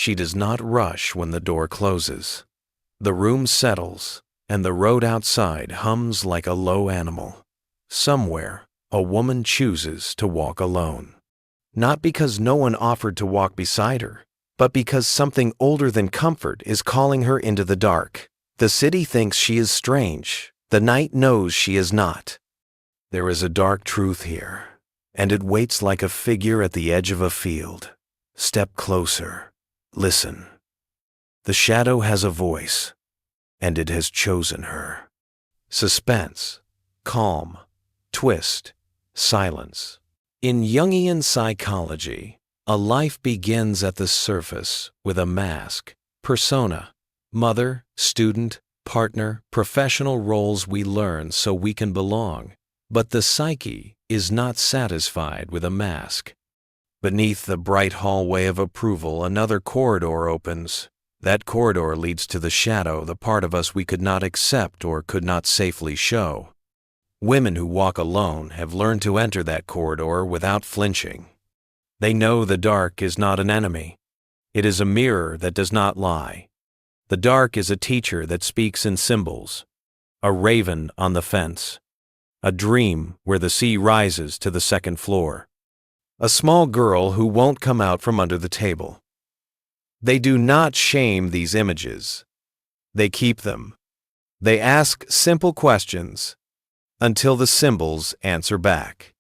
She does not rush when the door closes. The room settles, and the road outside hums like a low animal. Somewhere, a woman chooses to walk alone. Not because no one offered to walk beside her, but because something older than comfort is calling her into the dark. The city thinks she is strange. The night knows she is not. There is a dark truth here, and it waits like a figure at the edge of a field. Step closer. Listen. The shadow has a voice, and it has chosen her. Suspense, calm, twist, silence. In Jungian psychology, a life begins at the surface with a mask, persona, mother, student, partner, professional roles we learn so we can belong. But the psyche is not satisfied with a mask. Beneath the bright hallway of approval, another corridor opens. That corridor leads to the shadow, the part of us we could not accept or could not safely show. Women who walk alone have learned to enter that corridor without flinching. They know the dark is not an enemy. It is a mirror that does not lie. The dark is a teacher that speaks in symbols, a raven on the fence, a dream where the sea rises to the second floor, a small girl who won't come out from under the table. They do not shame these images. They keep them. They ask simple questions until the symbols answer back.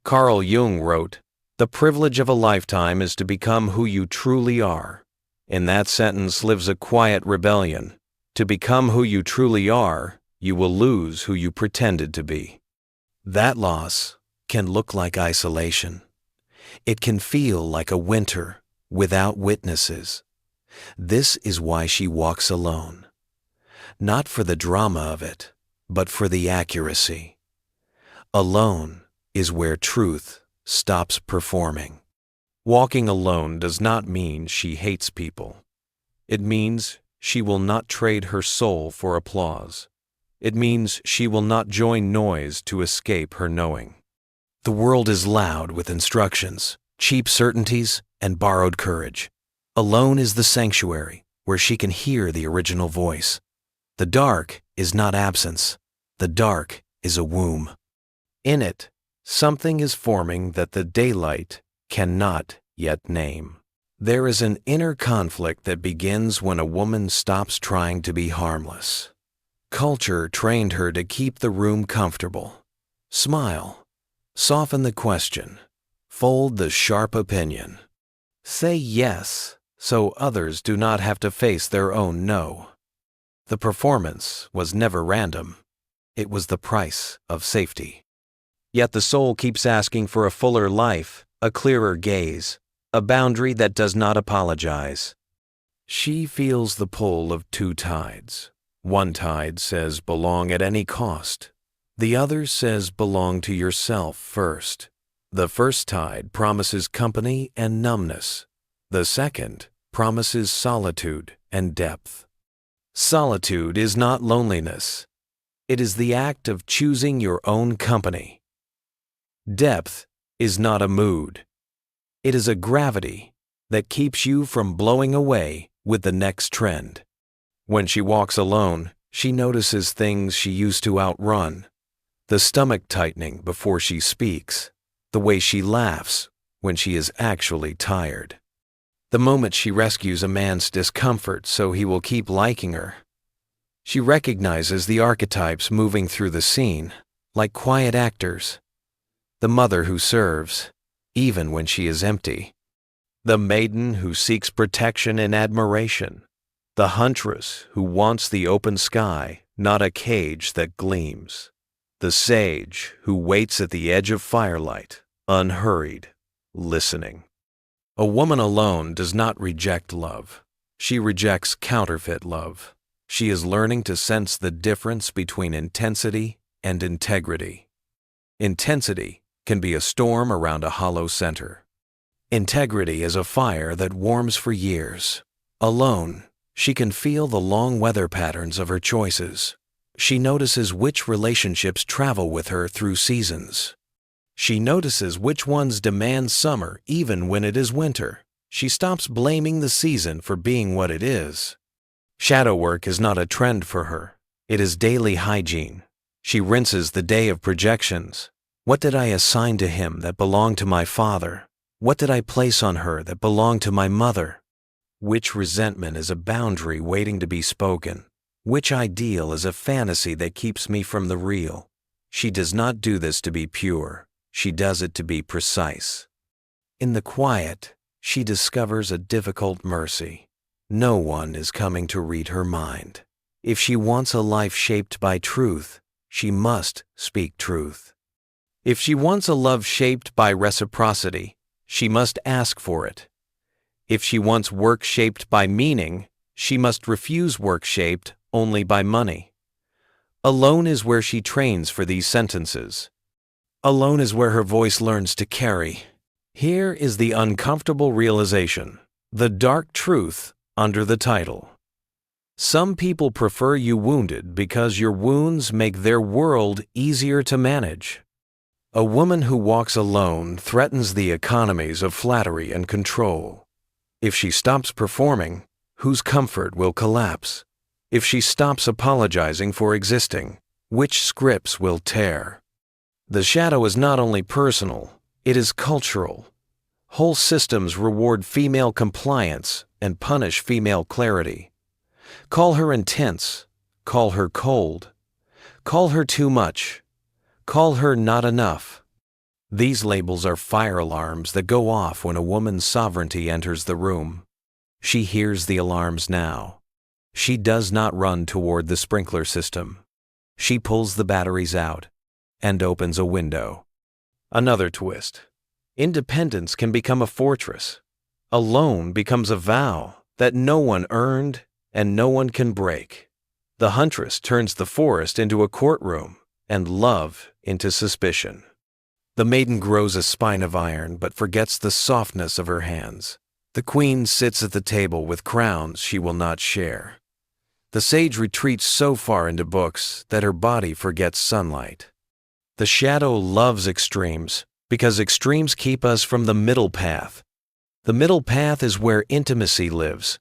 Carl Jung wrote, "The privilege of a lifetime is to become who you truly are." In that sentence lives a quiet rebellion. To become who you truly are, you will lose who you pretended to be. That loss can look like isolation. It can feel like a winter without witnesses. This is why she walks alone. Not for the drama of it, but for the accuracy. Alone is where truth stops performing. Walking alone does not mean she hates people. It means she will not trade her soul for applause. It means she will not join noise to escape her knowing. The world is loud with instructions, cheap certainties, and borrowed courage. Alone is the sanctuary where she can hear the original voice. The dark is not absence. The dark is a womb. In it, something is forming that the daylight cannot yet name. There is an inner conflict that begins when a woman stops trying to be harmless. Culture trained her to keep the room comfortable. Smile. Soften the question. Fold the sharp opinion. Say yes, so others do not have to face their own no. The performance was never random. It was the price of safety. Yet the soul keeps asking for a fuller life, a clearer gaze, a boundary that does not apologize. She feels the pull of two tides. One tide says belong at any cost. The other says belong to yourself first. The first tide promises company and numbness. The second promises solitude and depth. Solitude is not loneliness. It is the act of choosing your own company. Depth is not a mood. It is a gravity that keeps you from blowing away with the next trend. When she walks alone, she notices things she used to outrun. The stomach tightening before she speaks. The way she laughs when she is actually tired. The moment she rescues a man's discomfort so he will keep liking her. She recognizes the archetypes moving through the scene, like quiet actors. The mother who serves, even when she is empty. The maiden who seeks protection and admiration. The huntress who wants the open sky, not a cage that gleams. The sage who waits at the edge of firelight, unhurried, listening. A woman alone does not reject love. She rejects counterfeit love. She is learning to sense the difference between intensity and integrity. Intensity can be a storm around a hollow center. Integrity is a fire that warms for years. Alone, she can feel the long weather patterns of her choices. She notices which relationships travel with her through seasons. She notices which ones demand summer even when it is winter. She stops blaming the season for being what it is. Shadow work is not a trend for her. It is daily hygiene. She rinses the day of projections. What did I assign to him that belonged to my father? What did I place on her that belonged to my mother? Which resentment is a boundary waiting to be spoken? Which ideal is a fantasy that keeps me from the real? She does not do this to be pure. She does it to be precise. In the quiet, she discovers a difficult mercy. No one is coming to read her mind. If she wants a life shaped by truth, she must speak truth. If she wants a love shaped by reciprocity, she must ask for it. If she wants work shaped by meaning, she must refuse work shaped only by money. Alone is where she trains for these sentences. Alone is where her voice learns to carry. Here is the uncomfortable realization, the dark truth under the title. Some people prefer you wounded because your wounds make their world easier to manage. A woman who walks alone threatens the economies of flattery and control. If she stops performing, whose comfort will collapse? If she stops apologizing for existing, which scripts will tear? The shadow is not only personal, it is cultural. Whole systems reward female compliance and punish female clarity. Call her intense, call her cold, call her too much, call her not enough. These labels are fire alarms that go off when a woman's sovereignty enters the room. She hears the alarms now. She does not run toward the sprinkler system. She pulls the batteries out and opens a window. Another twist. Independence can become a fortress. Alone becomes a vow that no one earned and no one can break. The huntress turns the forest into a courtroom and love into suspicion. The maiden grows a spine of iron but forgets the softness of her hands. The queen sits at the table with crowns she will not share. The sage retreats so far into books that her body forgets sunlight. The shadow loves extremes because extremes keep us from the middle path. The middle path is where intimacy lives.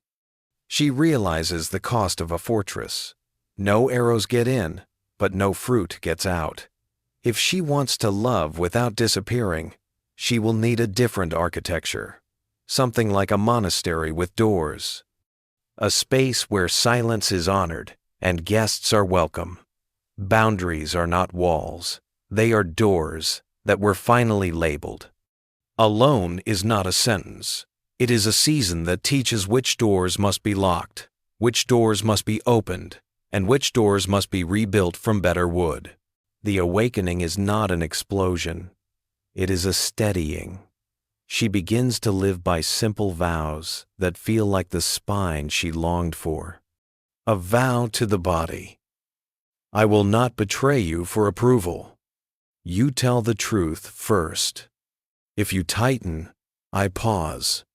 She realizes the cost of a fortress. No arrows get in, but no fruit gets out. If she wants to love without disappearing, she will need a different architecture. Something like a monastery with doors. A space where silence is honored and guests are welcome. Boundaries are not walls. They are doors that were finally labeled. Alone is not a sentence. It is a season that teaches which doors must be locked, which doors must be opened, and which doors must be rebuilt from better wood. The awakening is not an explosion. It is a steadying. She begins to live by simple vows that feel like the spine she longed for. A vow to the body. I will not betray you for approval. You tell the truth first. If you tighten, I pause.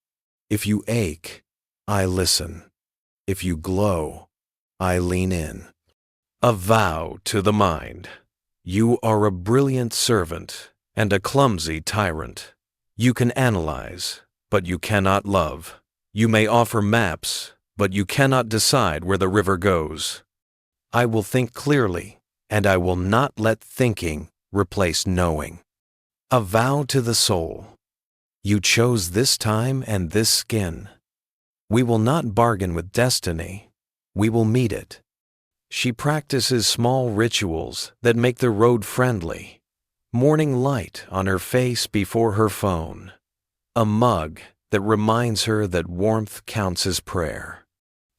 If you ache, I listen. If you glow, I lean in. A vow to the mind. You are a brilliant servant and a clumsy tyrant. You can analyze, but you cannot love. You may offer maps, but you cannot decide where the river goes. I will think clearly, and I will not let thinking replace knowing. A vow to the soul. You chose this time and this skin. We will not bargain with destiny. We will meet it. She practices small rituals that make the road friendly. Morning light on her face before her phone. A mug that reminds her that warmth counts as prayer.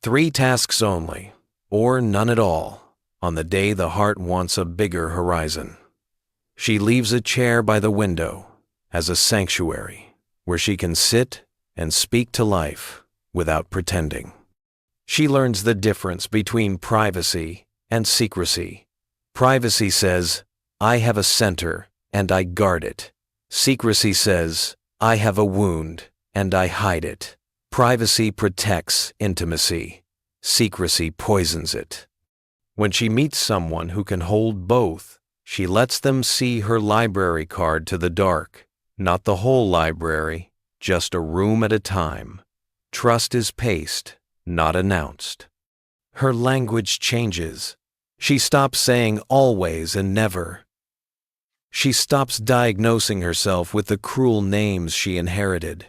3 tasks only, or none at all, on the day the heart wants a bigger horizon. She leaves a chair by the window as a sanctuary where she can sit and speak to life without pretending. She learns the difference between privacy and secrecy. Privacy says, I have a center and I guard it. Secrecy says, I have a wound and I hide it. Privacy protects intimacy. Secrecy poisons it. When she meets someone who can hold both, she lets them see her library card to the dark, not the whole library, just a room at a time. Trust is paced, not announced. Her language changes. She stops saying always and never. She stops diagnosing herself with the cruel names she inherited.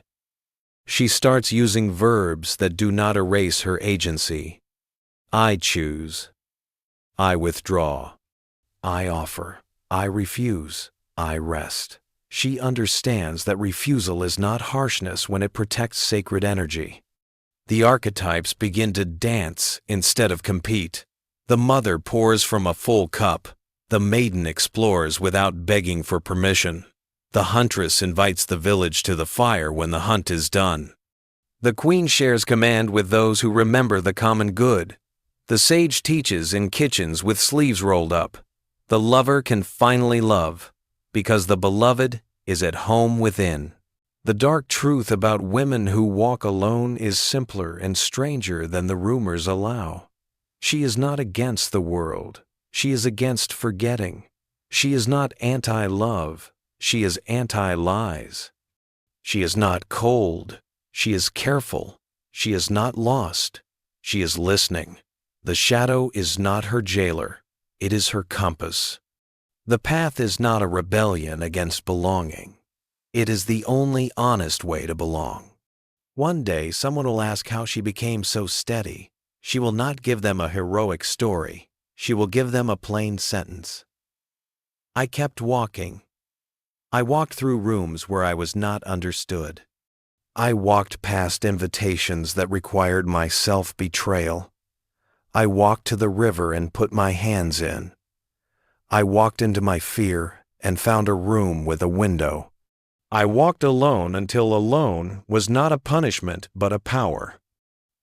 She starts using verbs that do not erase her agency. I choose. I withdraw. I offer. I refuse. I rest. She understands that refusal is not harshness when it protects sacred energy. The archetypes begin to dance instead of compete. The mother pours from a full cup. The maiden explores without begging for permission. The huntress invites the village to the fire when the hunt is done. The queen shares command with those who remember the common good. The sage teaches in kitchens with sleeves rolled up. The lover can finally love, because the beloved is at home within. The dark truth about women who walk alone is simpler and stranger than the rumors allow. She is not against the world. She is against forgetting. She is not anti-love. She is anti-lies. She is not cold. She is careful. She is not lost. She is listening. The shadow is not her jailer. It is her compass. The path is not a rebellion against belonging. It is the only honest way to belong. One day someone will ask how she became so steady. She will not give them a heroic story. She will give them a plain sentence. I kept walking. I walked through rooms where I was not understood. I walked past invitations that required my self-betrayal. I walked to the river and put my hands in. I walked into my fear and found a room with a window. I walked alone until alone was not a punishment but a power.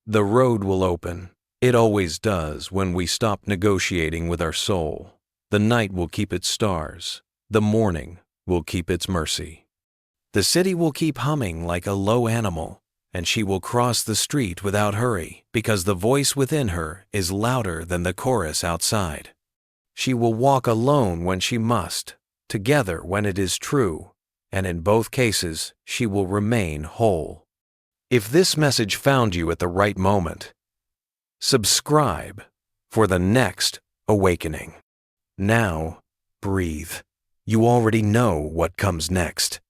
The road will open. It always does when we stop negotiating with our soul. The night will keep its stars. The morning will keep its mercy. The city will keep humming like a low animal, and she will cross the street without hurry because the voice within her is louder than the chorus outside. She will walk alone when she must, together when it is true, and in both cases she will remain whole. If this message found you at the right moment, subscribe for the next awakening. Now, breathe. You already know what comes next.